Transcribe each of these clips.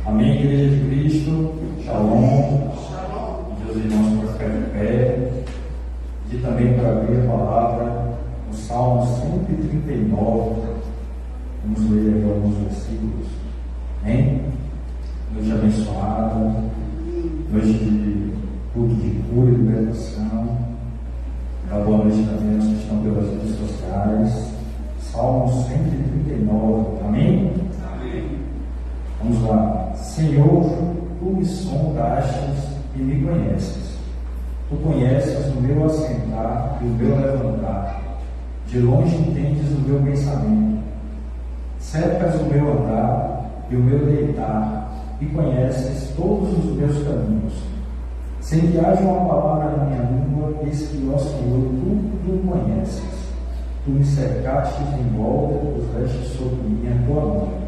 Amém, Igreja de Cristo. Shalom. Deus, irmãos, para ficar de pé. E também para abrir a palavra no Salmo 139. Vamos ler aqui alguns versículos. Amém? Noite abençoada. Noite de culto de cura e libertação. Boa noite também aos que estão pelas redes sociais. Salmo 139. Amém? Vamos lá. Senhor, tu me sondastes e me conheces. Tu conheces o meu assentar e o meu levantar. De longe entendes o meu pensamento. Cercas o meu andar e o meu deitar, e conheces todos os meus caminhos. Sem que haja uma palavra na minha língua, eis que, ó Senhor, tu conheces. Tu me cercastes em volta, puseste sobre mim a tua mão.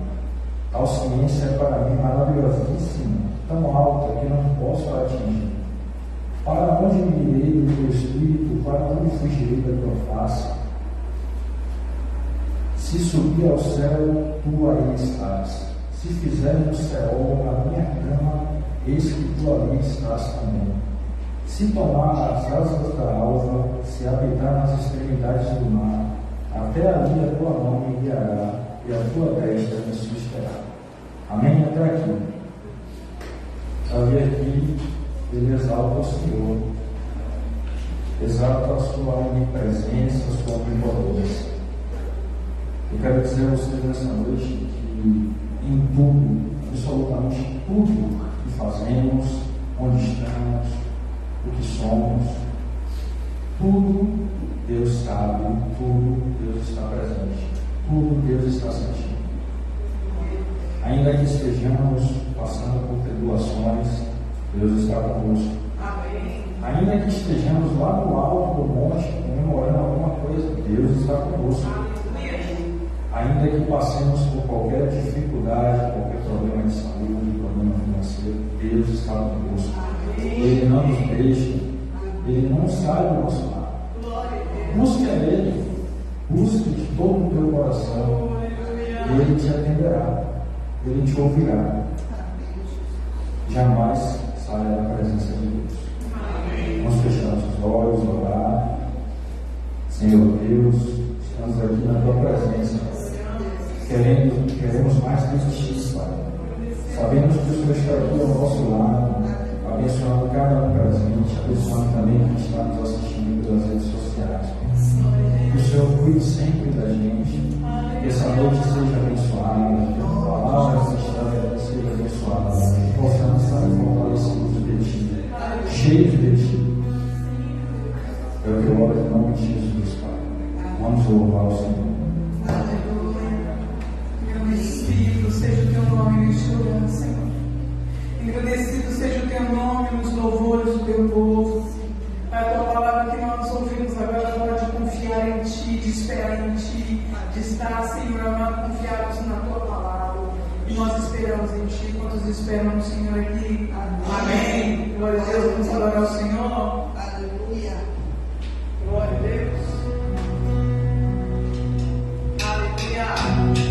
Tal ciência é para mim maravilhosíssima, tão alta que não posso atingir. Para onde me irei do teu espírito? Para onde fugirei da tua face? Se subir ao céu, tu aí estás. Se fizer no céu a minha cama, eis que tu ali estás também. Se tomar as asas da alva, se habitar nas extremidades do mar, até ali a tua mão me guiará e a tua destra me susterá. Amém? Até aqui. Havia aqui, ele exalta o Senhor, exalta a sua onipresença, a sua onipotência. Eu quero dizer a vocês nessa noite que em tudo, absolutamente tudo que fazemos, onde estamos, o que somos, tudo Deus sabe, tudo Deus está presente, tudo Deus está sentindo. Ainda que estejamos passando por tribulações, Deus está conosco. Amém. Ainda que estejamos lá no alto do monte comemorando alguma coisa, Deus está conosco. Ainda que passemos por qualquer dificuldade, qualquer problema de saúde, problema financeiro, Deus está conosco. Ele não nos deixa, Ele não sai do nosso lado. Busque a Ele, busque de todo o teu coração, e Ele te atenderá, Ele te ouvirá. Jamais saia da presença de Deus. Vamos fechar nossos olhos, orar. Senhor Deus, estamos aqui na tua presença. Queremos mais de ti, Pai. Sabemos que o Senhor está aqui ao nosso lado, abençoando cada um presente, abençoando também quem está nos assistindo pelas redes sociais. Que o Senhor cuide sempre da gente, que essa noite seja abençoada, que a palavra cristã seja abençoada, que possamos estar fortalecidos de ti, cheios de ti. É o que eu oro em nome de Jesus, Pai. Vamos louvar o Senhor. Bendito seja o teu nome neste lugar, Senhor. Engrandecido seja o teu nome nos louvores do teu povo. A tua palavra que nós ouvimos agora fala de confiar em ti, de esperar em ti, de estar, Senhor amado, confiados na tua palavra. E nós esperamos em ti. Quantos esperam no Senhor aqui? Amém. Glória a Deus. Vamos adorar o Senhor. Aleluia. Glória a Deus. Aleluia.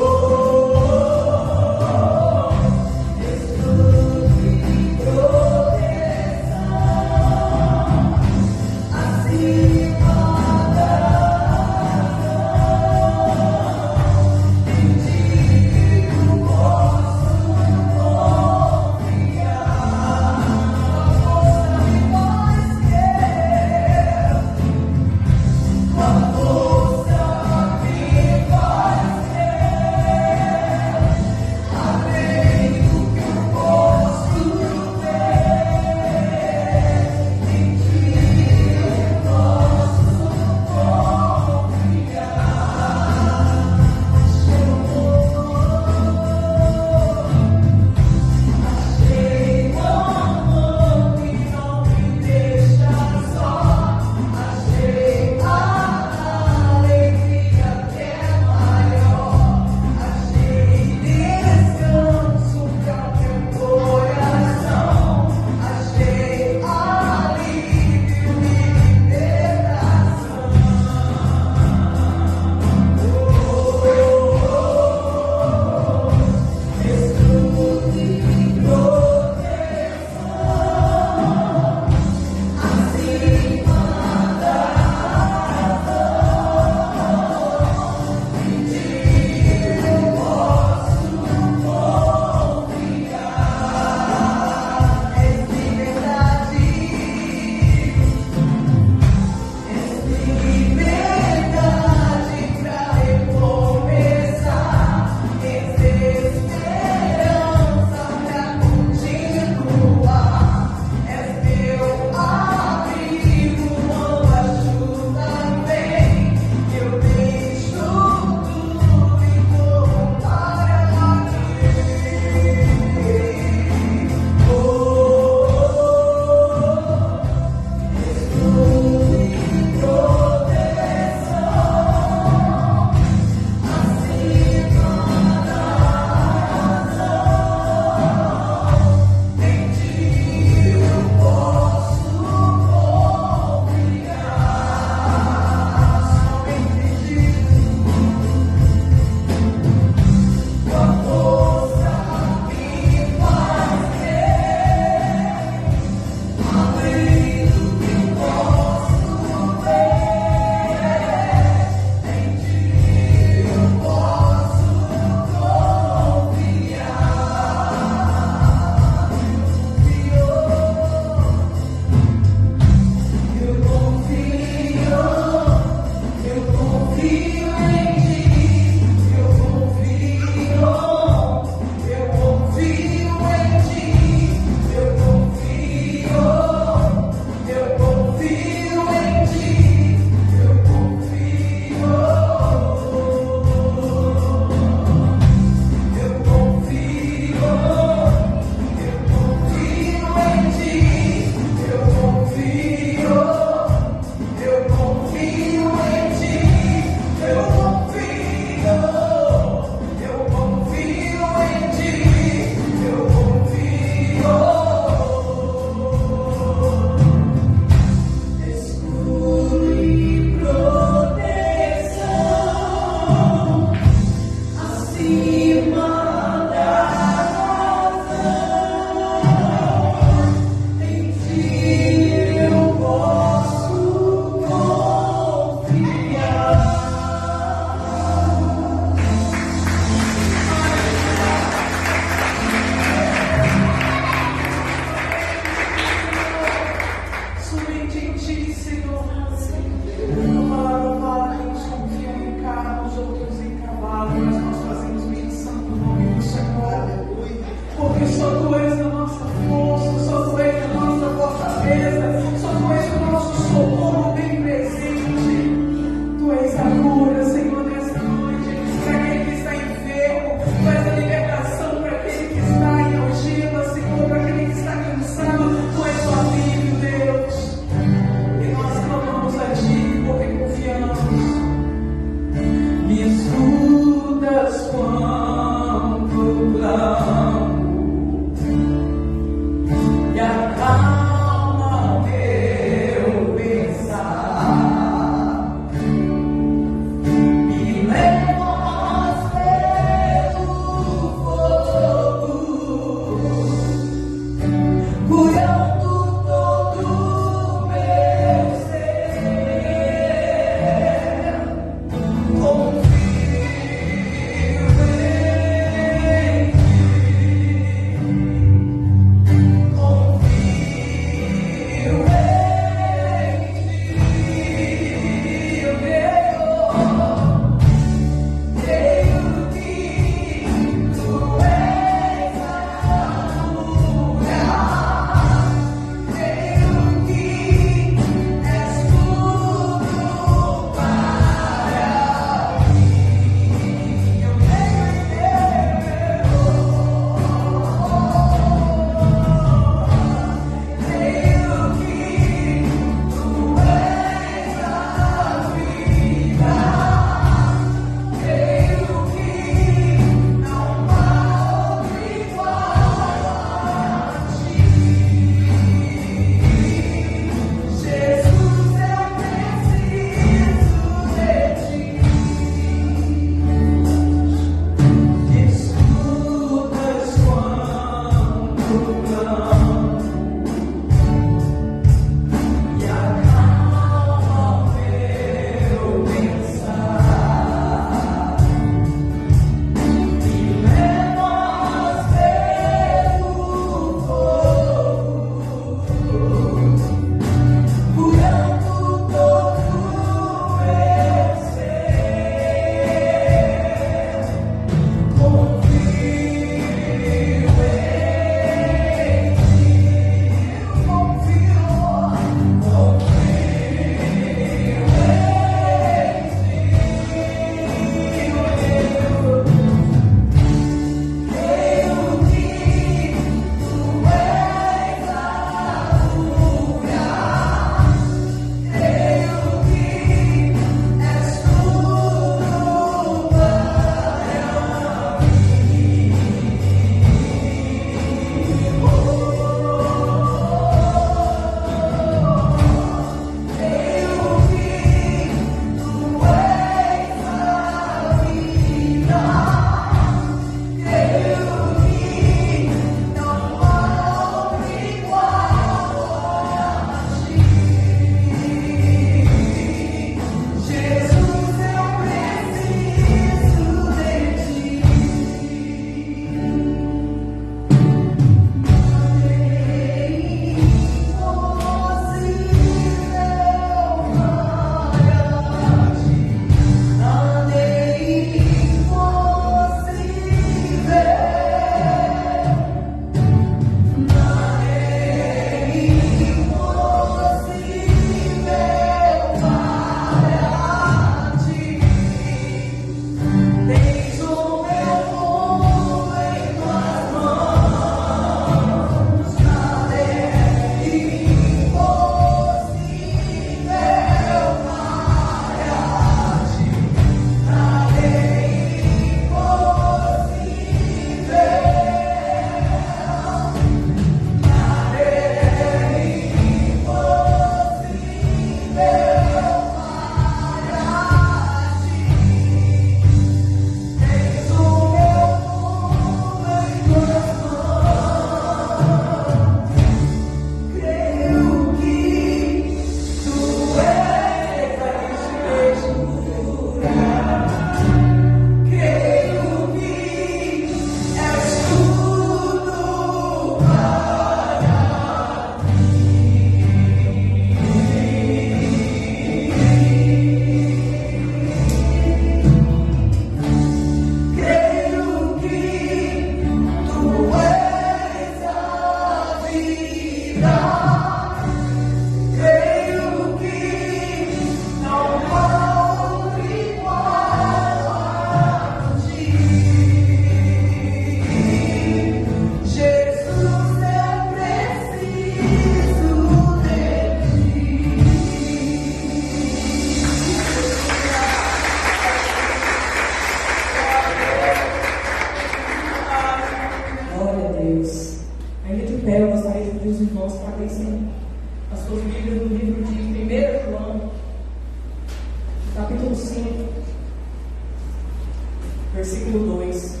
versículo 2.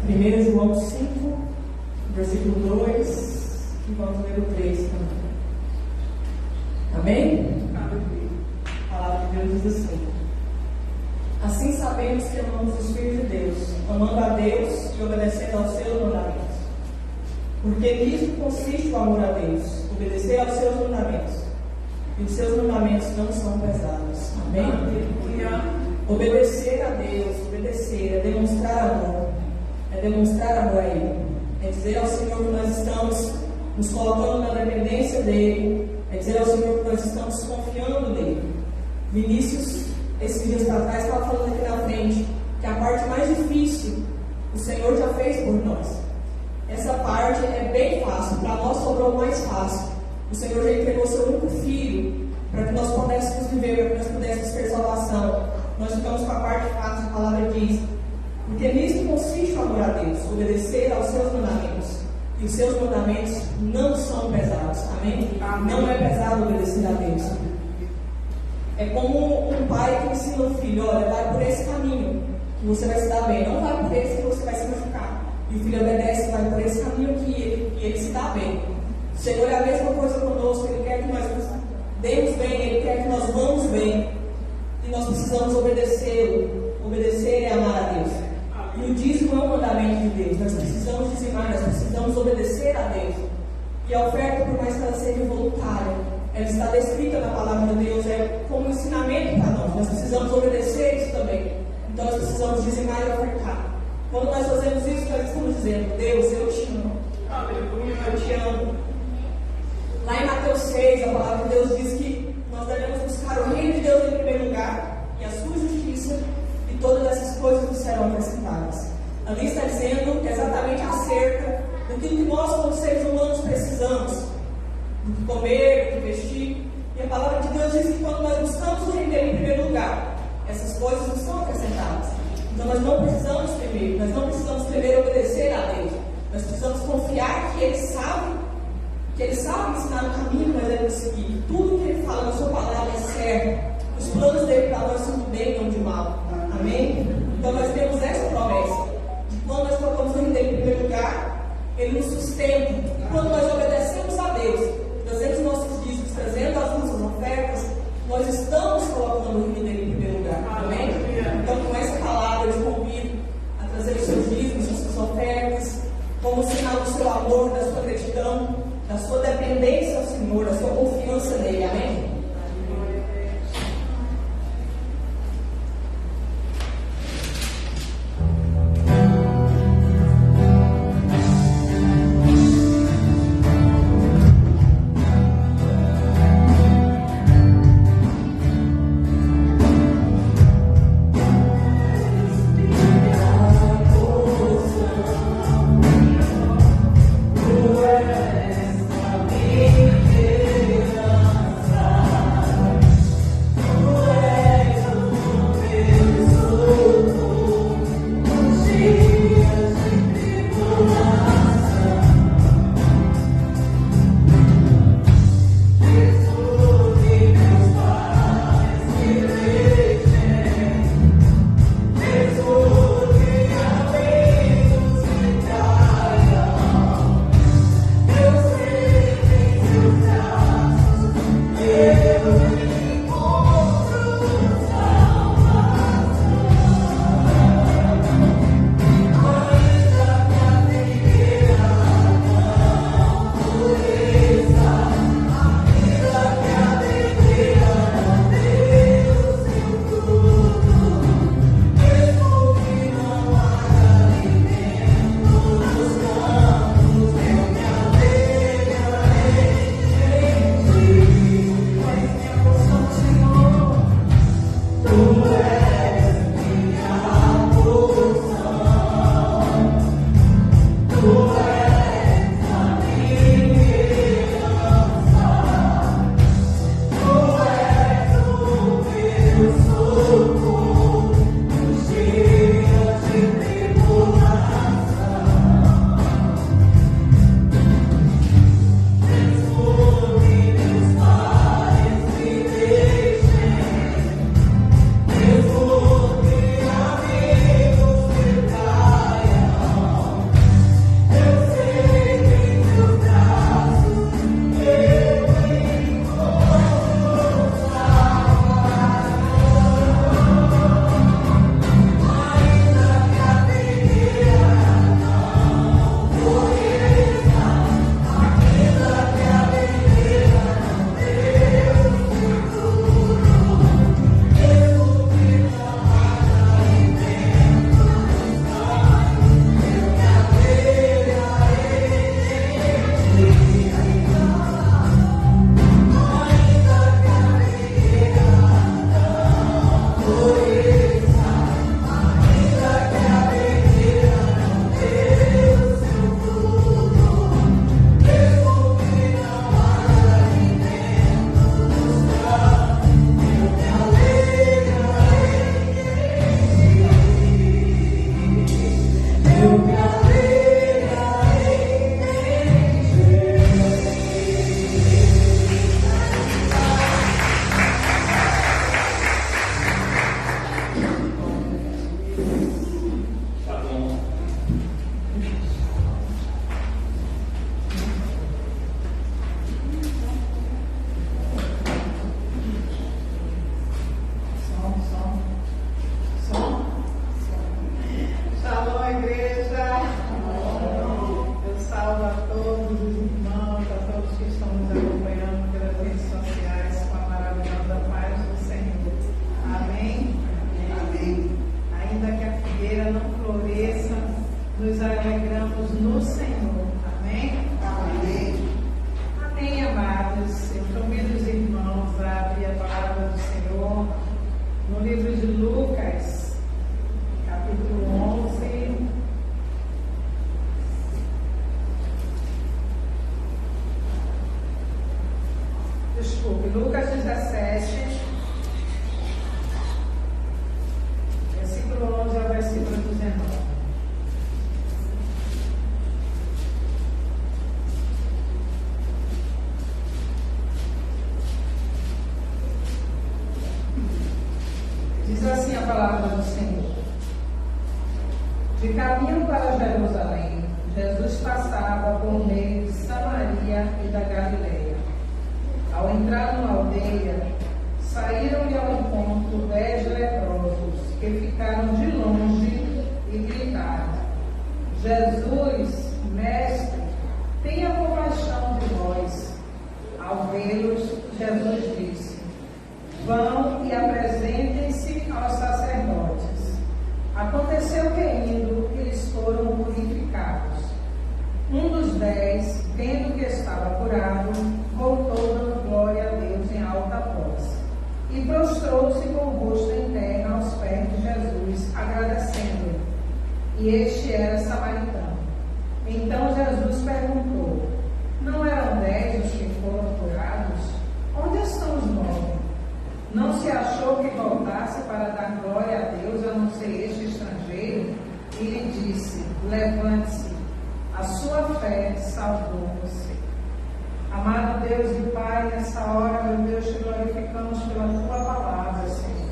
1 João 5, versículo 2, e vamos ler o 3 também. Amém? A palavra de Deus diz assim: assim sabemos que amamos os filhos de Deus, amando a Deus e obedecendo aos seus mandamentos. Porque nisso consiste o amor a Deus, obedecer aos seus mandamentos. E os seus mandamentos não são pesados. Amém? Obedecer a Deus, obedecer, é demonstrar amor. É demonstrar amor a Ele. É dizer ao Senhor que nós estamos nos colocando na dependência dEle. É dizer ao Senhor que nós estamos confiando nele. Vinícius, esses dias para trás, estava falando aqui na frente que a parte mais difícil o Senhor já fez por nós. Essa parte é bem fácil, para nós sobrou mais fácil. O Senhor já entregou seu único filho para que nós pudéssemos viver, para que nós pudéssemos ter salvação. Nós ficamos com a parte fácil, a palavra diz. Porque nisso consiste o amor a Deus, obedecer aos seus mandamentos. E os seus mandamentos não são pesados. Amém? Não é pesado obedecer a Deus. É como um pai que ensina o filho: olha, vai por esse caminho que você vai se dar bem. Não vai por esse que você vai se Senhor, é a mesma coisa conosco. Ele quer que nós demos bem, Ele quer que nós vamos bem. E nós precisamos obedecê-lo. Obedecer é amar a Deus. E o dízimo é um mandamento de Deus. Nós precisamos dizimar, nós precisamos obedecer a Deus. E a oferta, por mais que ela seja voluntária, ela está descrita na palavra de Deus, é como ensinamento para nós. Nós precisamos obedecer isso também. Então nós precisamos dizimar e ofertar. Quando nós fazemos isso, nós estamos dizendo: Deus, eu te amo. Aleluia, eu te amo. Lá em Mateus 6, a palavra de Deus diz que nós devemos buscar o reino de Deus em primeiro lugar e a sua justiça, e todas essas coisas nos serão acrescentadas. Ali está dizendo exatamente acerca daquilo que nós, como seres humanos, precisamos: do que comer, do que vestir. E a palavra de Deus diz que quando nós buscamos o reino dele em primeiro lugar, essas coisas não são acrescentadas. Então nós não precisamos temer, nós não precisamos temer obedecer a Deus. Nós precisamos confiar que Ele sabe ensinar o caminho que nós devemos seguir. Que tudo que Ele fala na sua palavra é certo. Os planos dele para nós são de bem, não de mal. Amém? Então nós temos essa promessa de quando nós colocamos o reino dele em primeiro lugar, Ele nos sustenta. E quando nós obedecemos a Deus, trazemos nossos dízimos, trazendo as nossas ofertas, nós estamos colocando o reino dele em primeiro lugar. Amém? Então, com essa palavra, eu te convido a trazer os seus dízimos, as suas ofertas, como sinal do seu amor, da sua gratidão, da sua dependência ao Senhor, da sua confiança nele. Amém? Tu és a minha esperança. alegramos no Senhor. Amém? Amém. Amém, amados. Eu convido os irmãos a abrir a palavra do Senhor no livro de Lucas, capítulo 11. Desculpe, Lucas 17, versículo 11 ao versículo 19. Diz assim a palavra do Senhor: de caminho para Jerusalém, Jesus passava por meio de Samaria e da Galileia. Ao entrar numa aldeia, saíram-lhe ao encontro 10 leprosos, que ficaram de longe e gritaram: Jesus, mestre, tenha compaixão de nós. Ao vê-los, Jesus disse: vão e apresentem-se aos sacerdotes. Aconteceu que, indo, eles foram purificados. Um dos 10, vendo que estava curado, voltou dando glória a Deus em alta voz, e prostrou-se com o rosto em terra aos pés de Jesus, agradecendo-lhe. E este era samaritano. Então Jesus perguntou: não eram 10 os que foram curados? Onde estão os 9? Não se achou que voltasse para dar glória a Deus, a não ser este estrangeiro? E lhe disse: levante-se, a sua fé salvou você. Amado Deus e Pai, nessa hora, meu Deus, te glorificamos pela tua palavra, Senhor.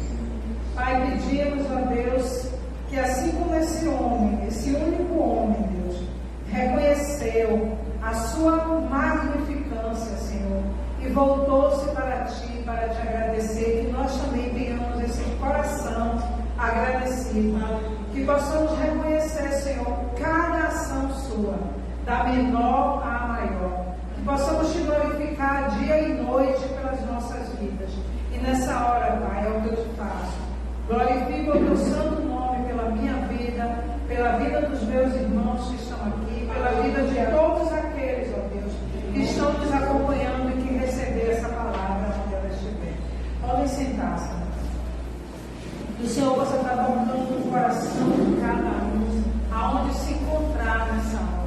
Pai, pedimos a Deus que, assim como esse homem, esse único homem, Deus, reconheceu a sua magnificância, Senhor, e voltou-se para ti, para te agradecer, que nós também tenhamos esse coração agradecido, que possamos reconhecer, Senhor, cada ação sua, da menor à maior, que possamos te glorificar dia e noite pelas nossas vidas. E nessa hora, Pai, é o que eu te faço. Glorifico o teu santo nome pela minha vida, pela vida dos meus irmãos que estão aqui, pela vida de todos aqueles, ó Deus, que estão nos acompanhando e que receber essa palavra onde ela estiver. Podem sentar-se. Que o Senhor possa estar tocando no coração de cada um, aonde se encontrar nessa hora.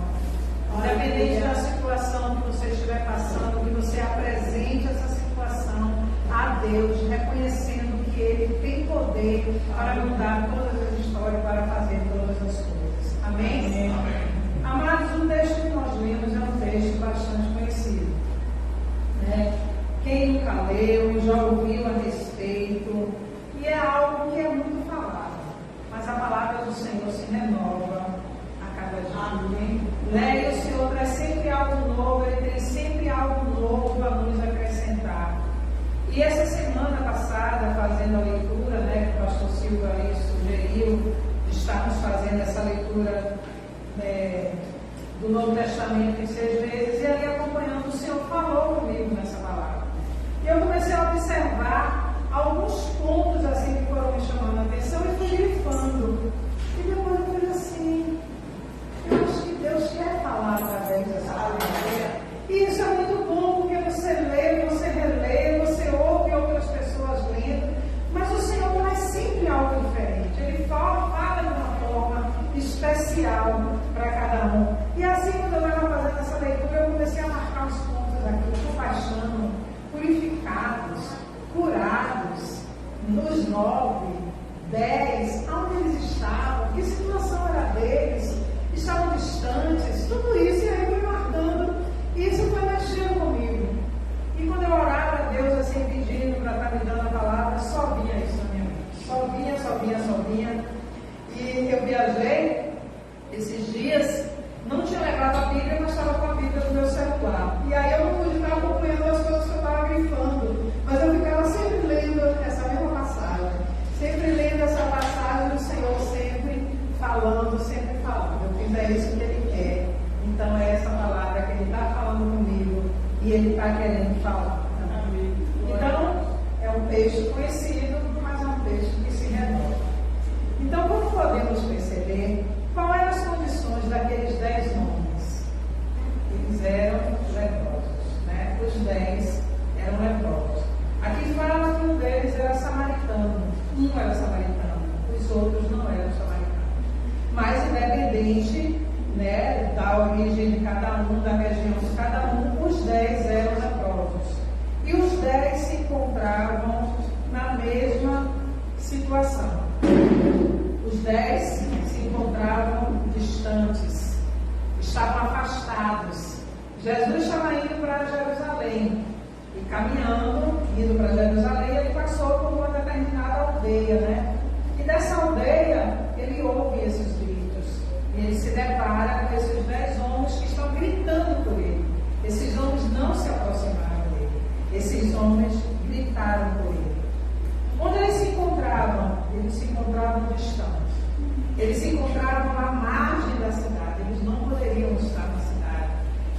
Independente da situação que você estiver passando, que você apresente essa situação a Deus, reconhecendo que Ele tem poder para mudar todas as histórias, para fazer todas as coisas. Amém? Amém. Amados, o texto que nós lemos é um texto bastante conhecido, né? Quem nunca leu, já ouviu a respeito, e é algo que é muito falado, mas a palavra do Senhor se renova a cada dia. Amém. Né? E o Senhor traz sempre algo novo, Ele tem sempre algo novo para nos acrescentar. E essa semana passada, fazendo a leitura, né, que o pastor Silva ali sugeriu, estamos fazendo essa leitura do Novo Testamento em 6 vezes, e ali acompanhando, o Senhor falou comigo nessa palavra. E eu comecei a observar alguns pontos assim que foram me chamando a atenção e fui grifando. E depois eu falei assim: eu acho que Deus quer falar através dessa palavra. E isso é muito bom, porque você lê, você relê, você ouve outras pessoas lendo, mas o Senhor traz sempre algo diferente. Ele fala de uma forma especial para cada um. E assim, quando eu estava fazendo essa leitura, eu comecei a marcar os pontos aqui: compaixão, purificados, curados, nos 9, 10, aonde eles estavam, que situação era deles, estavam distantes, tudo isso, e aí eu fui marcando, e isso foi mexendo comigo. E quando eu orava a Deus assim, pedindo para estar me dando a palavra, só vinha isso na minha mente, só vinha. E eu viajei esses dias, não tinha levado a Bíblia, mas estava com a Bíblia no meu celular. E aí eu não pude estar acompanhando as coisas que eu estava grifando, mas eu ficava sempre lendo essa mesma passagem, sempre lendo essa passagem do Senhor, sempre falando. Eu fiz é isso que Ele quer. Então é essa palavra que Ele está falando comigo e Ele está querendo falar. Então é um texto conhecido, mas é um texto que se renova. Então, como podemos perceber, quais eram as condições daquele da origem de cada um, da região de cada um, os 10 eram leprosos. E os 10 se encontravam na mesma situação. Os 10 se encontravam distantes, estavam afastados. Jesus estava indo para Jerusalém. E caminhando, indo para Jerusalém, ele passou por uma determinada aldeia, né? E dessa aldeia, ele ouve esses gritos. E ele se depara com esses 10 homens que estão gritando por ele. Esses homens não se aproximaram dele. Esses homens gritaram por ele. Onde eles se encontravam? Eles se encontravam distantes. Eles se encontravam à margem da cidade. Eles não poderiam estar na cidade.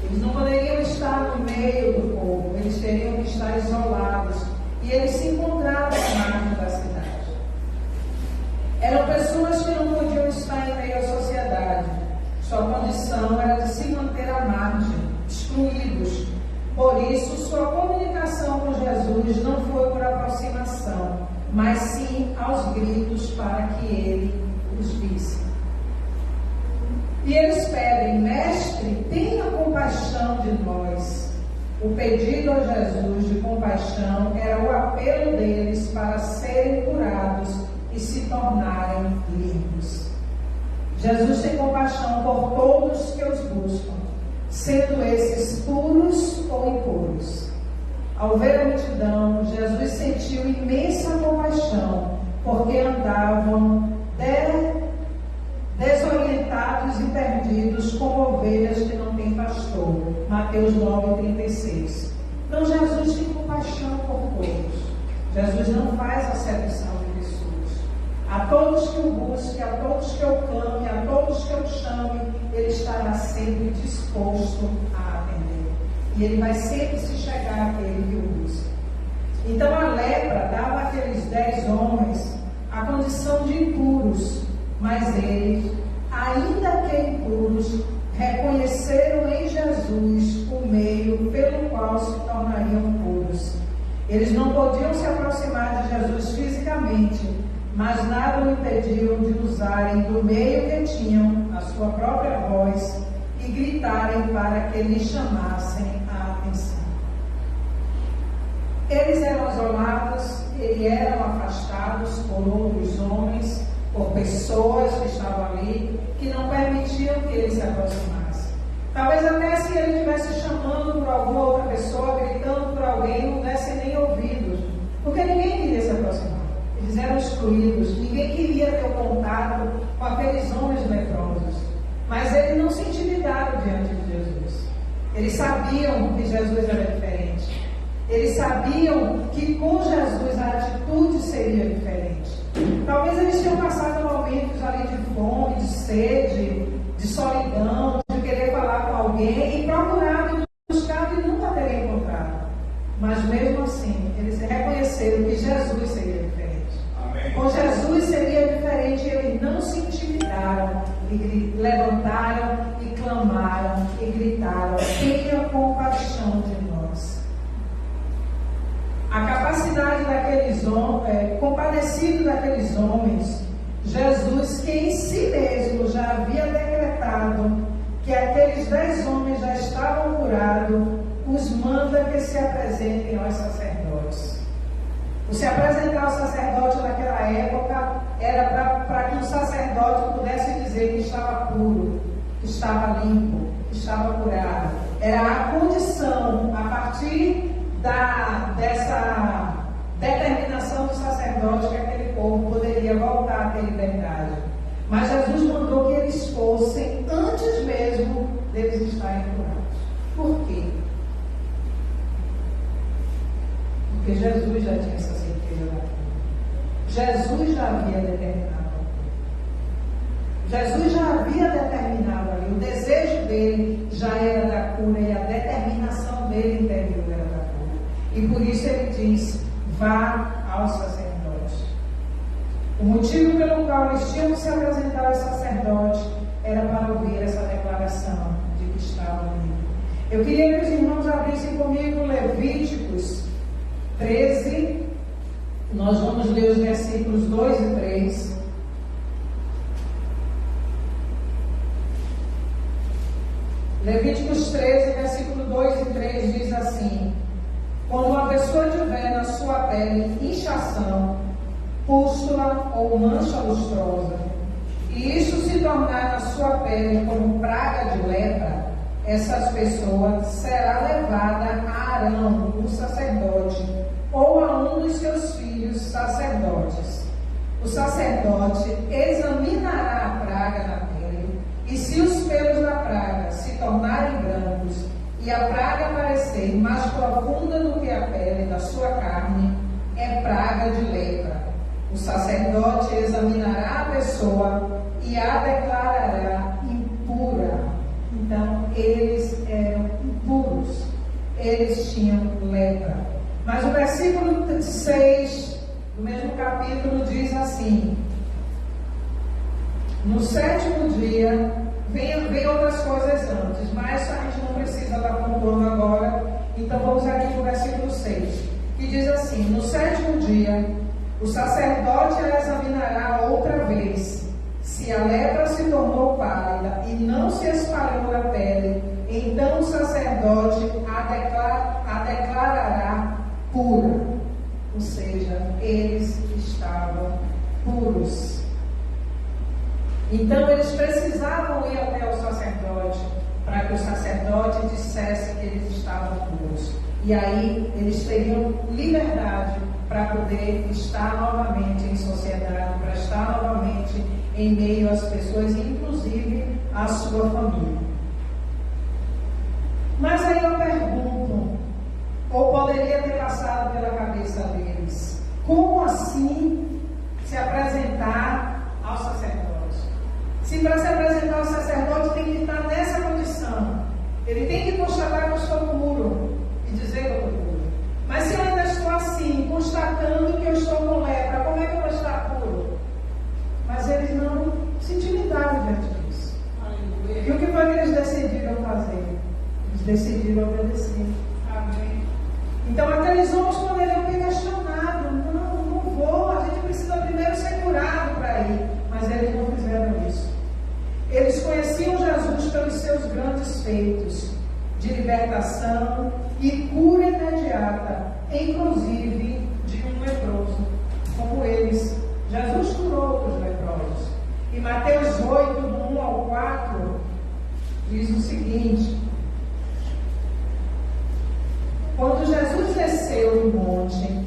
Eles não poderiam estar no meio do povo. Eles teriam que estar isolados. E eles se encontravam à margem da cidade. Eram pessoas que não podiam estar em meio à sociedade. Sua condição era de se manter à margem, excluídos. Por isso, sua comunicação com Jesus não foi por aproximação, mas sim aos gritos para que ele os visse. E eles pedem: Mestre, tenha compaixão de nós. O pedido a Jesus de compaixão era o apelo deles para serem curados e se tornarem limpos. Jesus tem compaixão por todos que os buscam, sendo esses puros ou impuros. Ao ver a multidão, Jesus sentiu imensa compaixão, porque andavam desorientados e perdidos, como ovelhas que não têm pastor. Mateus 9:36. Então Jesus tem compaixão por todos. Jesus não faz acepção de pessoas. A todos que o busquem, a todos que eu clame, a todos que eu chame, ele estará sempre disposto a atender. E ele vai sempre se chegar àquele que o busca. Então a lepra dava àqueles 10 homens a condição de impuros, mas eles, ainda que impuros, reconheceram em Jesus o meio pelo qual se tornariam puros. Eles não podiam se aproximar de Jesus fisicamente, mas nada o impediu de usarem do meio que tinham a sua própria voz e gritarem para que lhe chamassem a atenção. Eles eram isolados e eram afastados por outros homens, por pessoas que estavam ali, que não permitiam que ele se aproximasse. Talvez até se ele estivesse chamando por alguma outra pessoa, gritando por alguém, não desse nem ouvidos, porque ninguém queria se aproximar. Eles eram excluídos, ninguém queria ter o contato com aqueles homens leprosos. Mas eles não se intimidaram diante de Jesus. Eles sabiam que Jesus era diferente. Eles sabiam que com Jesus a atitude seria diferente. Talvez eles tenham passado momentos ali de fome, de sede, de solidão, de querer falar com alguém e procurado, buscado e nunca teriam encontrado. Mas mesmo assim, eles reconheceram que Jesus seria diferente. Amém. Com Jesus seria diferente e eles não se intimidaram, e levantaram e clamaram e gritaram: tenha compaixão de nós. A capacidade daqueles homens, compadecido daqueles homens, Jesus, que em si mesmo já havia decretado que aqueles 10 homens já estavam curados, os manda que se apresentem aos sacerdotes. O se apresentar ao sacerdote naquela época era para que o sacerdote pudesse dizer que estava puro, que estava limpo, que estava curado. Era a condição, a partir dessa determinação do sacerdote, que aquele povo poderia voltar a ter liberdade. Mas Jesus mandou que eles fossem antes mesmo deles estarem curados. Por quê? Porque Jesus já tinha essa certeza da cura. Jesus já havia determinado. Jesus já havia determinado ali. O desejo dele já era da cura e a determinação dele interior era da cura. E por isso ele diz: vá aos sacerdotes. O motivo pelo qual eles tinham que se apresentar aos sacerdotes era para ouvir essa declaração de que estavam ali. Eu queria que os irmãos abrissem comigo Levíticos 13. Nós vamos ler os versículos 2 e 3. Levíticos 13, versículo 2 e 3 diz assim: quando uma pessoa tiver na sua pele inchação, pústula ou mancha lustrosa, e isso se tornar na sua pele como praga de lepra, essas pessoas será levada a Arão, o sacerdote, ou a um dos seus filhos sacerdotes. O sacerdote examinará a praga na pele, e se os pelos da praga se tornarem brancos e a praga parecer mais profunda do que a pele da sua carne, é praga de lepra. O sacerdote examinará a pessoa e a declarará impura. Então, eles eram impuros, eles tinham lepra. Mas o versículo 6 do mesmo capítulo diz assim: no sétimo dia, vem outras coisas antes, mas a gente não precisa estar pontuando agora, então vamos aqui para o versículo 6, que diz assim: no sétimo dia, o sacerdote a examinará outra vez. Se a lepra se tornou pálida e não se espalhou na pele, então o sacerdote a declarará pura. Ou seja, eles estavam puros. Então eles precisavam ir até o sacerdote para que o sacerdote dissesse que eles estavam puros. E aí eles teriam liberdade para poder estar novamente em sociedade, para estar novamente em meio às pessoas, inclusive à sua família. Mas aí eu pergunto, ou poderia ter passado pela cabeça deles, como assim se apresentar ao sacerdote? Se para se apresentar ao sacerdote tem que estar nessa condição, ele tem que constatar que eu estou puro e dizer que eu estou puro. Mas se eu ainda estou assim, constatando que eu estou com lepra, como é que eu vou estar puro? Mas eles não se intimidaram diante disso. E o que foi que eles decidiram fazer? Eles decidiram obedecer. Amém. Então aqueles homens poderiam ter questionado: não vou, a gente precisa primeiro ser curado para ir. Mas eles não fizeram isso. Eles conheciam Jesus pelos seus grandes feitos de libertação e cura imediata, inclusive de um leproso, como eles. Jesus curou os leprosos. E Mateus 8, do 1 ao 4, diz o seguinte: quando Jesus desceu do monte,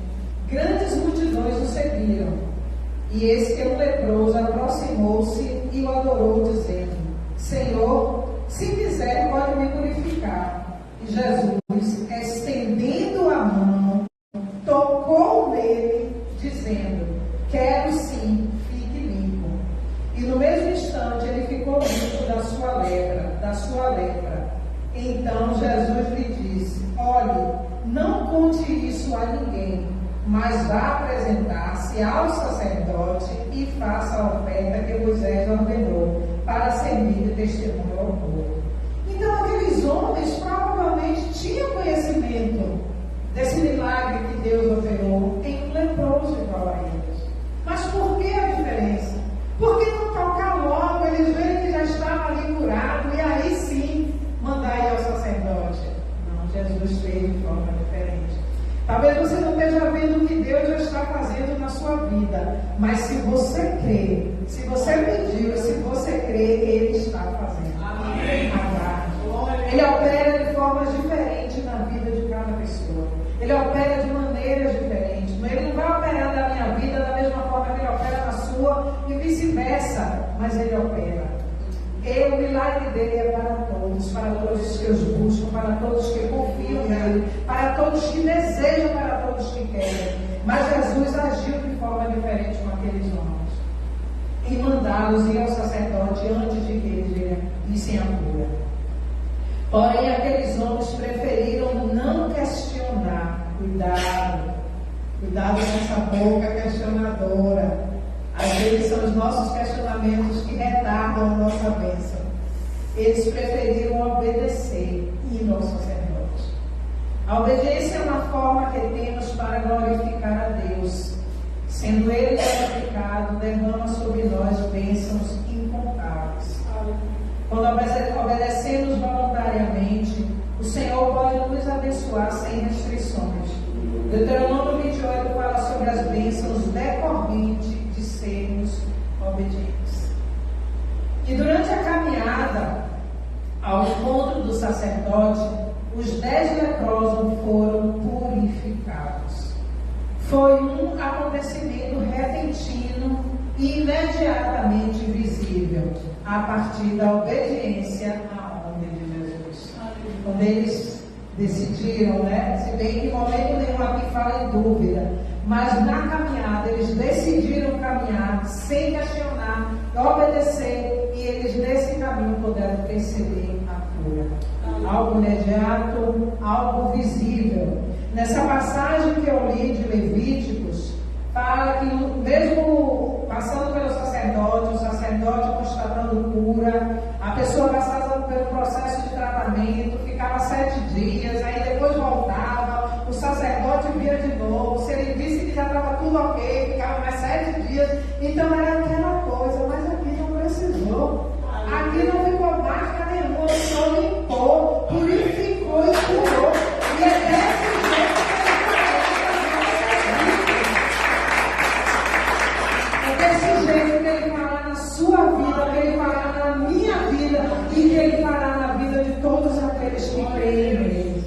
grandes multidões o seguiram. E eis que um leproso aproximou-se e o adorou, dizendo: Senhor, se quiser, pode me purificar. E Jesus, estendendo a mão, tocou nele, dizendo: Quero sim, fique limpo. E no mesmo instante ele ficou limpo da sua lepra. Então Jesus lhe disse: Olhe, não conte isso a ninguém, mas vá apresentar-se ao sacerdote e faça a oferta que Moisés ordenou, para servir de testemunho ao povo. Então aqueles homens provavelmente tinham conhecimento desse milagre que Deus operou em um leproso igual a eles. Mas por que a diferença? Por que não tocar logo, eles veem que já estava ali curado e aí sim mandar ir ao sacerdote? Não, Jesus fez de forma diferente. Talvez você não esteja vendo o que Deus já está fazendo na sua vida, mas se você crê, se você pediu, se você crê, Ele está fazendo. Amém. Ele opera de formas diferentes na vida de cada pessoa. Ele opera de maneiras diferentes. Ele não vai operar na minha vida da mesma forma que Ele opera na sua e vice-versa, mas Ele opera. E o milagre dele é para todos que os buscam, para todos que confiam nele, para todos que desejam, para todos que querem. Mas Jesus agiu de forma diferente com aqueles homens e mandá-los ir ao sacerdote antes de que eles vissem a cura. Porém, aqueles homens preferiram não questionar. Cuidado com essa boca questionadora. Às vezes são os nossos questionamentos que retardam a nossa bênção. Eles preferiram obedecer e ir ao sacerdote. A obediência é uma forma que temos para glorificar a Deus. Sendo Ele glorificado, derrama sobre nós bênçãos incontáveis. Quando obedecemos voluntariamente sacerdote, os 10 leprosos foram purificados. Foi um acontecimento repentino e imediatamente visível, a partir da obediência à ordem de Jesus. Quando eles decidiram, se bem que em momento nenhum aqui fala em dúvida, mas na caminhada eles decidiram caminhar sem questionar, obedecer, e eles nesse caminho puderam perceber a cura. Algo imediato, algo visível. Nessa passagem que eu li de Levíticos, fala que mesmo passando pelo sacerdote, o sacerdote constatando cura, a pessoa passava pelo processo de tratamento, ficava 7 dias, aí depois voltava, o sacerdote via de novo, se ele disse que já estava tudo ok, ficava mais 7 dias, então era aquela coisa, mas aqui não precisou, aqui não ficou marca nenhuma, só limpou, purificou e curou, e é desse jeito. Desse jeito que Ele fará na sua vida, que Ele fará na minha vida e que Ele fará na vida de todos aqueles que creem nele.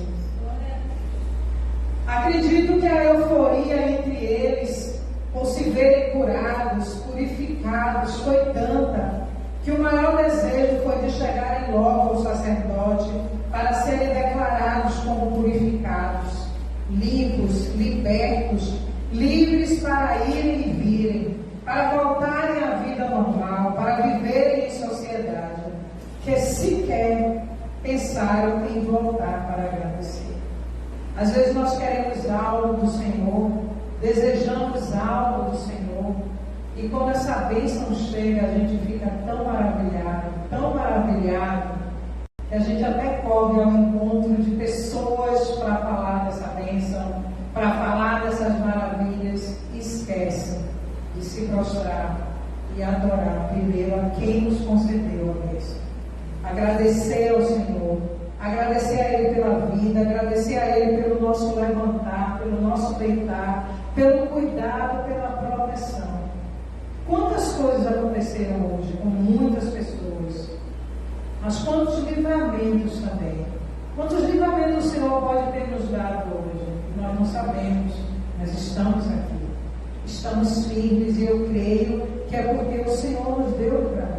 Acredito que a euforia entre eles, por se verem curados, purificados, foi tanta que o maior desejo foi de chegarem logo ao sacerdote para serem declarados como purificados, limpos, libertos, livres para irem e virem, para voltarem à vida normal, para viverem em sociedade, que sequer pensaram em voltar para agradecer. Às vezes nós queremos algo do Senhor, desejamos algo do Senhor, e quando essa bênção chega, a gente fica tão maravilhado, que a gente até corre ao encontro de pessoas para falar dessa bênção, para falar dessas maravilhas, e esquece de se prostrar e adorar primeiro a quem nos concedeu a bênção. Agradecer ao Senhor, agradecer a Ele pela vida, agradecer a Ele pelo nosso levantar, pelo nosso deitar, pelo cuidado, pela proteção. Quantas coisas aconteceram hoje com muitas pessoas, mas quantos livramentos também. Quantos livramentos o Senhor pode ter nos dado hoje? Nós não sabemos, mas estamos aqui. Estamos firmes e eu creio que é porque o Senhor nos deu livramento.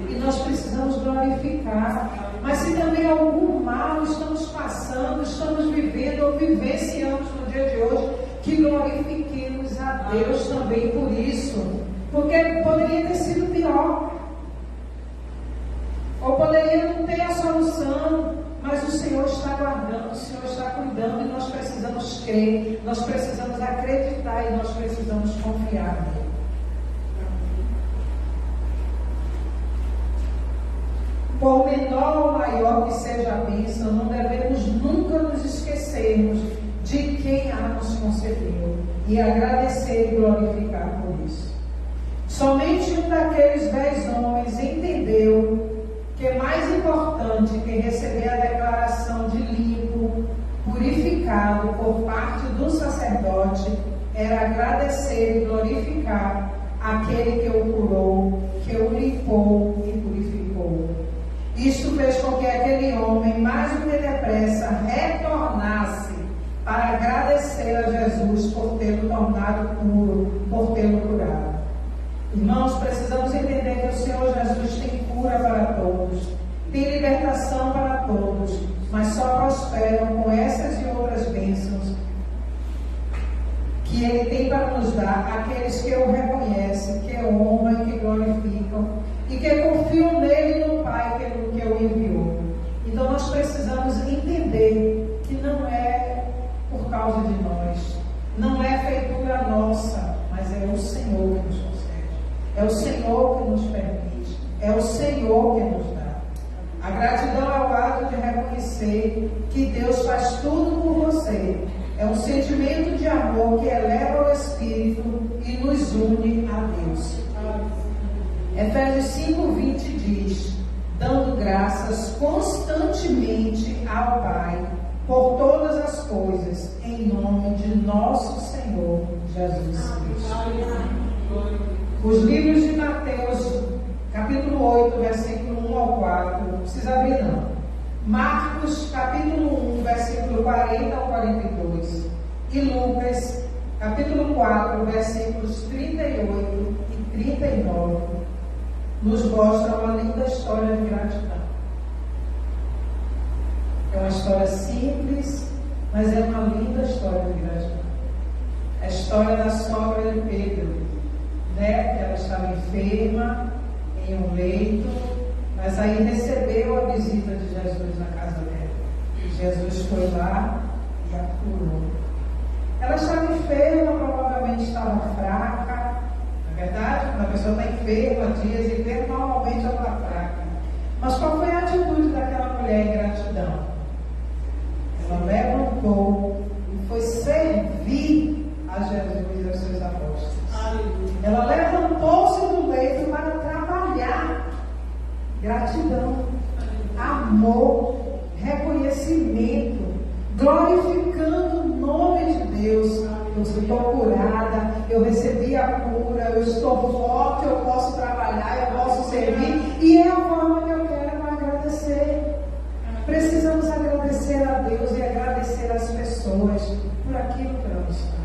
E nós precisamos glorificar. Mas se também algum mal estamos passando, estamos vivendo ou vivenciamos no dia de hoje, que glorifiquemos a Deus também por isso. Porque poderia ter sido pior. Ou poderia não ter a solução. Mas o Senhor está guardando, o Senhor está cuidando, e nós precisamos crer, nós precisamos acreditar e nós precisamos confiar nele. Por menor ou maior que seja a bênção, não devemos nunca nos esquecermos de quem a nos concedeu e agradecer e glorificar por isso. Somente um daqueles 10 homens entendeu que é mais importante que receber a declaração de limpo, purificado por parte do sacerdote, era agradecer e glorificar aquele que o curou, que o limpou e purificou. Isto fez com que aquele homem, mais do que depressa, retornasse para agradecer a Jesus por tê-lo tornado puro, por tê-lo curado. Irmãos, precisamos entender que o Senhor Jesus tem cura para todos, tem libertação para todos, mas só prosperam com essas e outras bênçãos que Ele tem para nos dar aqueles que o reconhecem, que o honram e que glorificam e que confiam nele e no Pai que o enviou. Então nós precisamos entender que não é por causa de nós, não é feitura nossa, mas é o Senhor que nos concede. É o Senhor que nos permite, é o Senhor que nos dá. A gratidão é o ato de reconhecer que Deus faz tudo por você. É um sentimento de amor que eleva o Espírito e nos une a Deus. Efésios 5:20 diz: dando graças constantemente ao Pai por todas as coisas, em nome de nosso Senhor Jesus Cristo. Os livros de Mateus, capítulo 8, versículo 1 ao 4, não precisa abrir não. Marcos, capítulo 1, versículo 40 ao 42. E Lucas, capítulo 4, versículos 38 e 39, nos mostra uma linda história de gratidão. É uma história simples, mas é uma linda história de gratidão. A história da sogra de Pedro, né? Que ela estava enferma, em um leito, mas aí recebeu a visita de Jesus na casa dela. E Jesus foi lá e a curou. Ela estava enferma, provavelmente estava fraca. Na verdade, quando a pessoa está enferma, dias enferma, normalmente ela está fraca. Mas qual foi a atitude daquela mulher em gratidão? Ela levantou e foi servir a Jesus e aos seus apóstolos. Ela levantou-se do leito para trabalhar. Gratidão, amor, reconhecimento, glorificando o nome de Deus. Eu estou curada, eu recebi a cura, eu estou forte, eu posso trabalhar, eu posso servir, e é a forma que eu quero agradecer. Precisamos agradecer a Deus e agradecer às pessoas por aquilo que ela nos faz.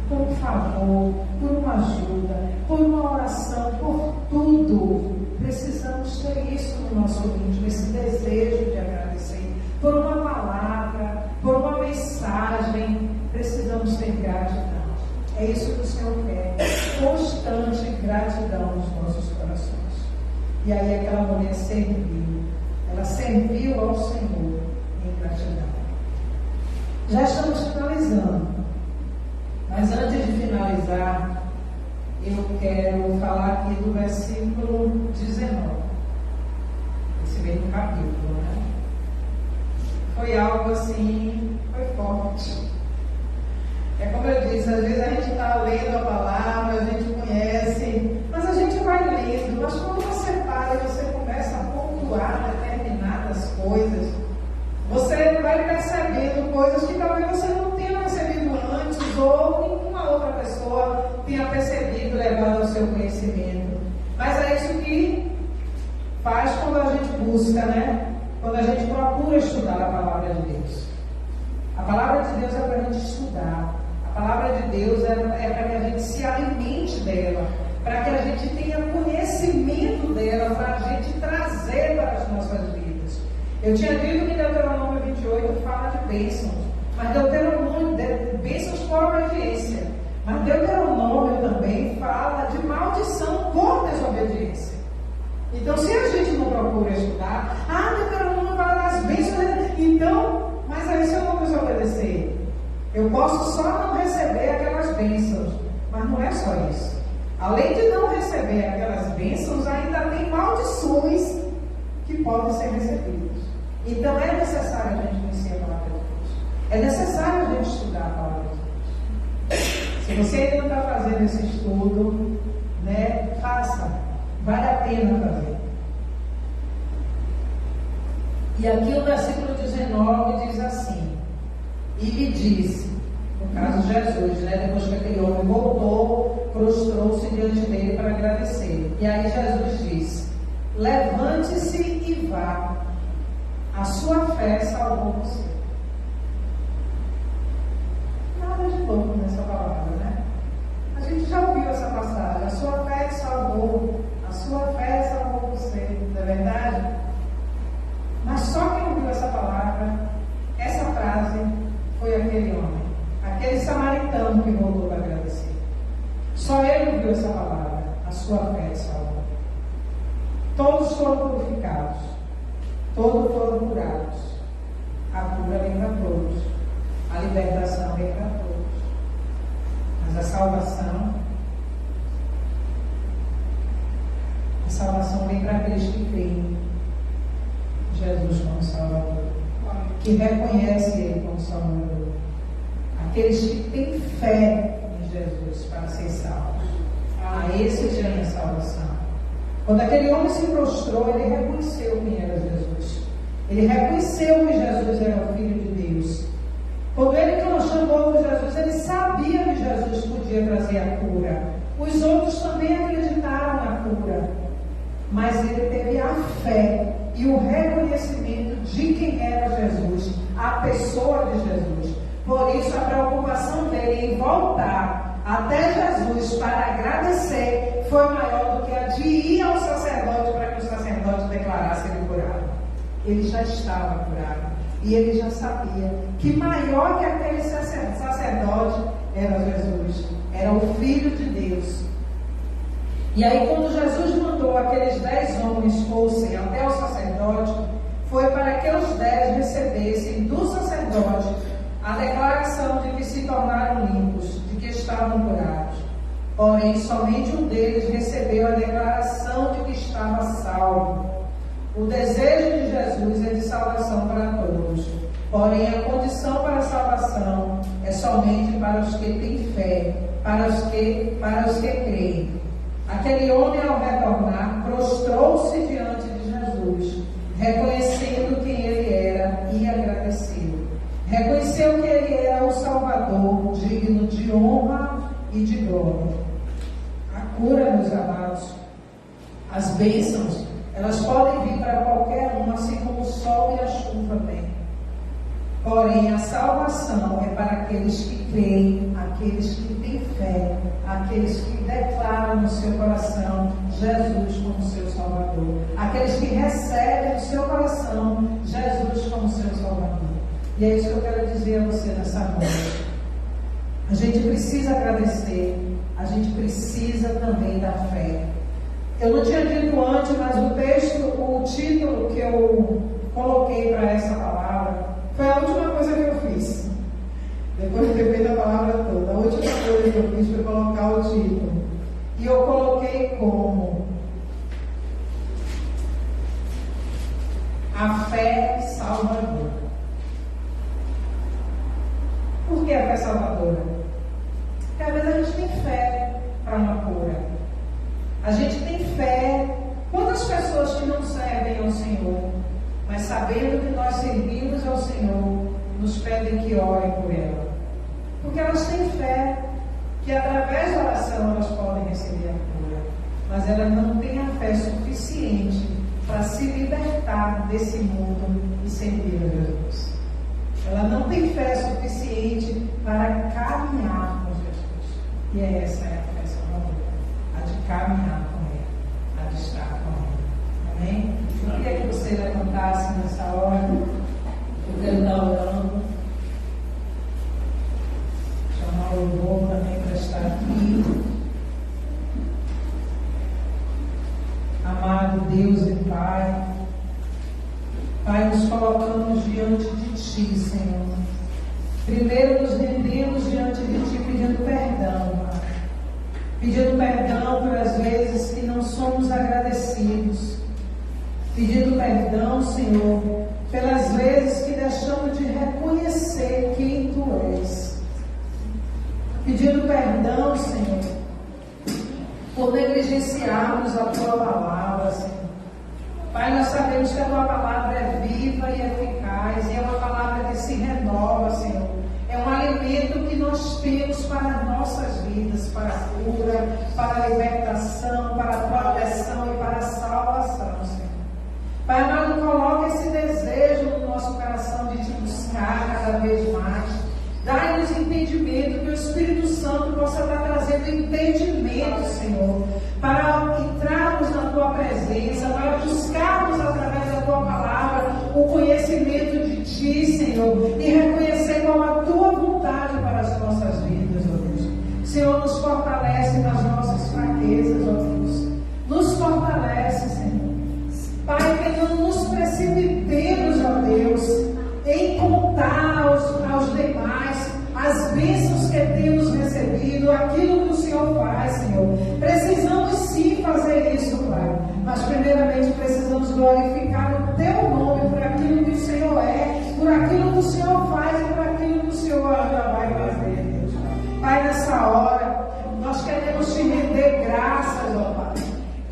Por um favor, por uma ajuda, por uma oração, por tudo. Precisamos ter isso no nosso íntimo, esse desejo de agradecer. Por uma palavra, por uma mensagem, precisamos ter gratidão. É isso que o Senhor quer, constante gratidão nos nossos corações. E aí aquela mulher serviu, ela serviu ao Senhor em gratidão. Já estamos finalizando, mas antes de finalizar, eu quero falar aqui do versículo 19, esse mesmo capítulo, né? Foi algo assim, foi forte. É como eu disse, às vezes a gente está lendo a palavra, a gente conhece, mas a gente vai lendo, mas quando você para e você começa a pontuar determinadas coisas, você vai percebendo coisas que talvez você não tenha percebido antes, ou nenhuma outra pessoa tenha percebido, levado ao seu conhecimento. Mas é isso que faz quando a gente busca, né? Quando a gente procura estudar a palavra de Deus. A palavra de Deus é para a gente estudar. A palavra de Deus é para que a gente se alimente dela, para que a gente tenha conhecimento dela, para a gente trazer para as nossas vidas. Eu tinha dito que Deuteronômio 28 fala de bênçãos, mas Deuteronômio, bênçãos por obediência. Mas Deuteronômio também fala de maldição por desobediência. Então, se a gente não procura estudar, Deuteronômio fala das bênçãos, então, mas aí se eu não desobedecer, eu posso só não receber aquelas bênçãos. Mas não é só isso. Além de não receber aquelas bênçãos, ainda tem maldições que podem ser recebidas. Então é necessário a gente conhecer a palavra de Deus. É necessário a gente estudar a palavra de Deus. Se você ainda não está fazendo esse estudo, né, faça. Vale a pena fazer. E aqui o versículo 19 diz assim: e lhe disse, no caso Jesus, né, depois que aquele homem voltou, prostrou-se diante dele para agradecer. E aí Jesus disse: levante-se e vá, a sua fé salvou você. Nada de novo nessa palavra, né? A gente já ouviu essa passagem: a sua fé te salvou, a sua fé salvou você, não é verdade? Mas só quem ouviu essa palavra, essa frase, foi aquele homem, aquele samaritano que voltou para agradecer. Só ele ouviu essa palavra: a sua fé te salvou. Todos foram purificados, todos foram curados. A cura vem para todos, a libertação vem para todos, mas a salvação vem para aqueles que creem em Jesus como Salvador, que reconhecem Ele como Salvador, aqueles que têm fé em Jesus para ser salvos. A esse tem a salvação. Quando aquele homem se prostrou, ele reconheceu quem era Jesus. Ele reconheceu que Jesus era o Filho de Deus. Quando ele chamou por Jesus, ele sabia que Jesus podia trazer a cura. Os outros também acreditaram na cura, mas ele teve a fé e o reconhecimento de quem era Jesus, a pessoa de Jesus. Por isso, a preocupação dele em voltar até Jesus para agradecer foi maior do que a de ir ao sacerdote para que o sacerdote declarasse ele curado. Ele já estava curado e ele já sabia que maior que aquele sacerdote era Jesus, era o Filho de Deus. E aí, quando Jesus mandou aqueles 10 homens fossem até o sacerdote, foi para que os 10 recebessem do sacerdote a declaração de que se tornaram limpos, de que estavam curados. Porém, somente um deles recebeu a declaração de que estava salvo. O desejo de Jesus é de salvação para todos. Porém, a condição para a salvação é somente para os que têm fé, para os que creem. Aquele homem, ao retornar, prostrou-se diante de Jesus, reconhecendo quem ele era e agradeceu. Reconheceu que ele era o Salvador, digno de honra e de glória. A cura, meus amados, as bênçãos, elas podem vir para qualquer um, assim como o sol e a chuva vêm. Porém, a salvação é para aqueles que creem, aqueles que têm fé, aqueles que declaram no seu coração Jesus como seu Salvador, aqueles que recebem no seu coração Jesus como seu Salvador. E é isso que eu quero dizer a você nessa noite. A gente precisa agradecer, a gente precisa também da fé. Eu não tinha dito antes, mas o título que eu coloquei para essa palavra foi a última coisa que eu fiz. Depois de ter feito a palavra toda, a última coisa que eu fiz foi colocar o título. E eu coloquei como a fé salvadora. Por que a fé salvadora? Porque às vezes a gente tem fé para uma cura. A gente tem fé. Quantas pessoas que não servem ao Senhor, mas sabendo que nós servimos ao Senhor, nos pedem que orem por ela? Porque elas têm fé que através da oração elas podem receber a cura, mas elas não têm a fé suficiente para se libertar desse mundo e servir a Jesus. Ela não tem fé suficiente para caminhar com Jesus. E essa é a fé salvadora, a de caminhar com Ele, a de estar com Ele. Amém? Eu queria que você levantasse nessa hora. Eu quero estar orando. Chamar o louvor também para estar aqui. Amado Deus e Pai, Pai, nos colocamos diante de Ti, Senhor. Primeiro nos rendemos diante de Ti pedindo perdão, Pai. Pedindo perdão pelas vezes que não somos agradecidos. Pedindo perdão, Senhor, pelas vezes que deixamos de reconhecer quem Tu és. Pedindo perdão, Senhor, por negligenciarmos a Tua palavra, Senhor. Pai, nós sabemos que a Tua palavra é viva e eficaz, e é uma palavra que se renova, Senhor. É um alimento que nós temos para as nossas vidas, para a cura, para a libertação, para a proteção e para a salvação, Senhor. Pai amado, coloca esse desejo no nosso coração de Te buscar cada vez mais. Dai-nos entendimento, que o Espírito Santo possa estar trazendo entendimento, Senhor, para entrarmos na Tua presença, para buscarmos através da Tua palavra o conhecimento de Ti, Senhor, e reconhecer qual a Tua vontade para as nossas vidas, ó Deus. Senhor, nos fortalece nas nossas fraquezas, ó Deus. Nos fortalece, Senhor. Pai, que não nos precipitemos, ó Deus, em contar aos demais as bênçãos que temos recebido, aquilo que o Senhor faz, Senhor. Precisamos sim fazer isso, Pai, mas primeiramente precisamos glorificar o Teu nome por aquilo que o Senhor é, por aquilo que o Senhor faz e por aquilo que o Senhor ainda vai fazer, Deus. Pai, nessa hora, nós queremos Te render graças, ó Pai.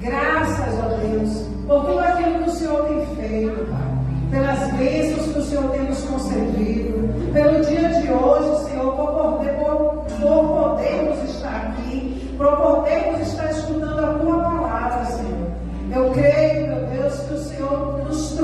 Graças, ó Deus, por tudo aquilo que o Senhor tem feito, Pai. Pelas bênçãos que o Senhor tem nos concedido, pelo dia de hoje, Senhor, por podermos estar aqui, por podermos estar escutando a Tua palavra, Senhor. Eu creio, meu Deus, que o Senhor nos trouxe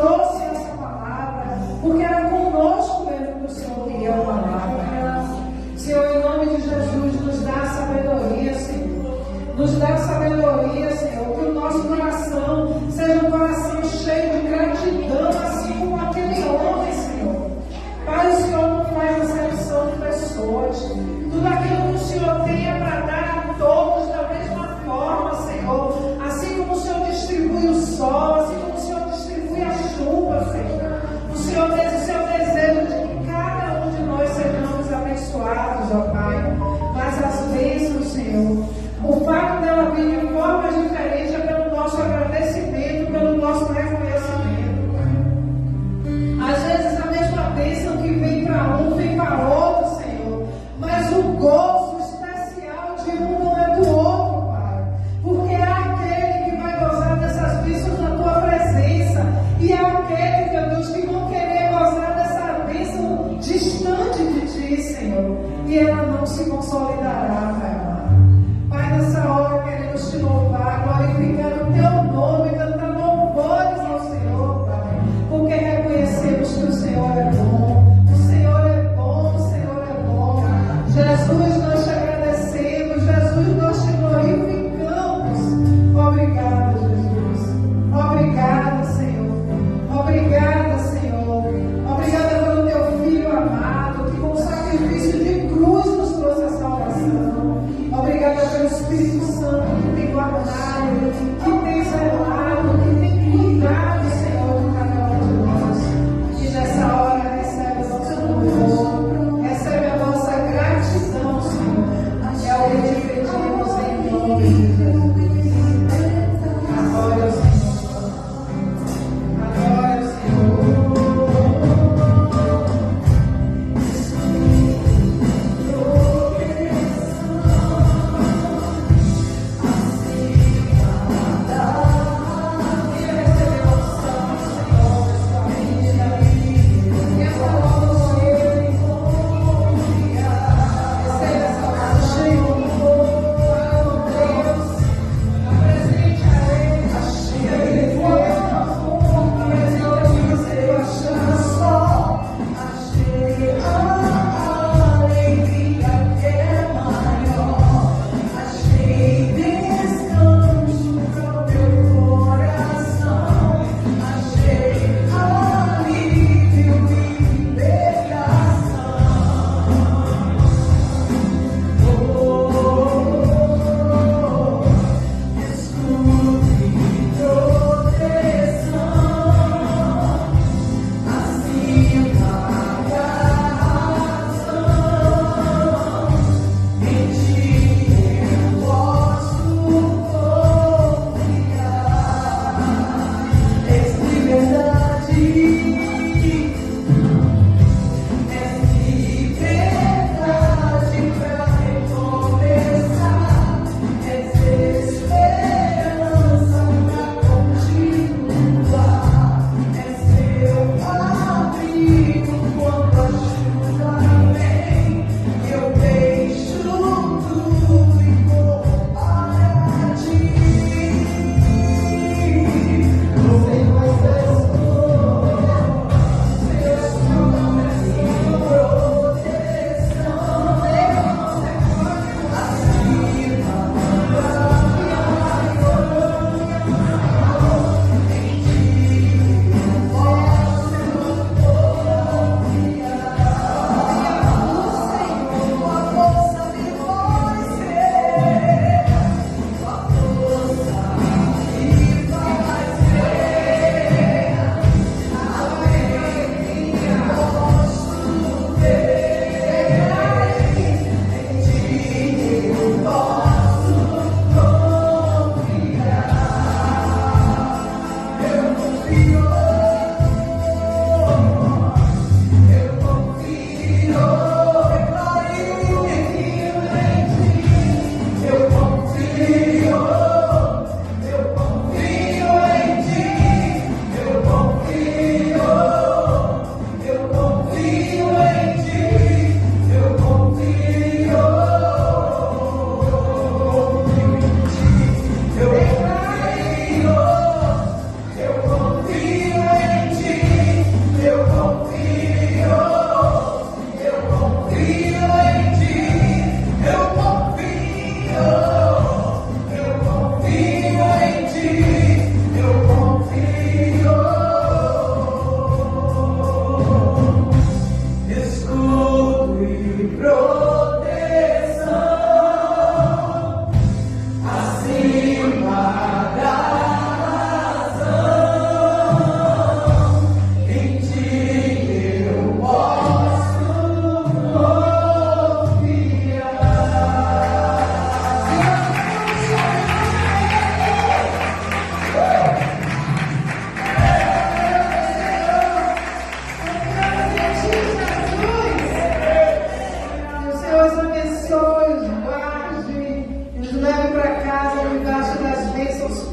Senhor, desde o seu desejo de que cada um de nós sejamos abençoados, ó Pai. Mas as bênçãos, Senhor, o fato dela vir de forma diferente é pelo nosso agradecimento, pelo nosso reconhecimento, Pai. Às vezes a mesma bênção que vem para um, vem para outro, Senhor. Mas o gozo especial de um não é do outro, Pai. Porque é aquele que vai gozar dessas bênçãos na tua presença. E é aquele, meu Deus, que vão querer gozar dessa bênção distante de ti, Senhor. E ela não se consolidará, Pai amado. Pai, nessa hora queremos te louvar, glorificar o teu nome, cantar louvores ao Senhor, Pai. Porque reconhecemos que o Senhor é bom. O Senhor é bom, o Senhor é bom. Jesus, nós te agradecemos. Jesus, nós te glorificamos. Obrigada, Jesus. Obrigada, Senhor. Obrigada, Senhor. Obrigada pelo teu Filho amado, que com sacrifício de cruz nos trouxe a salvação. Obrigada pelo Espírito Santo que tem guardado, que tem zelado, que tem cuidado, Senhor, de cada um de nós. E nessa hora recebe o nosso louvor, recebe a nossa gratidão, Senhor. É o que te pedimos em nome de Jesus. Adore o Senhor. Adore o Senhor.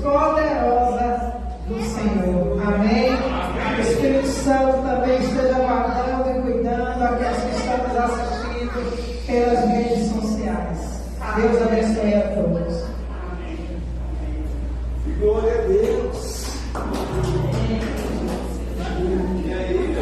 poderosa do Senhor. Amém? O Espírito Santo também esteja guardando e cuidando aqueles que estão nos assistindo pelas redes sociais. Deus abençoe a todos. Glória a Deus. E aí,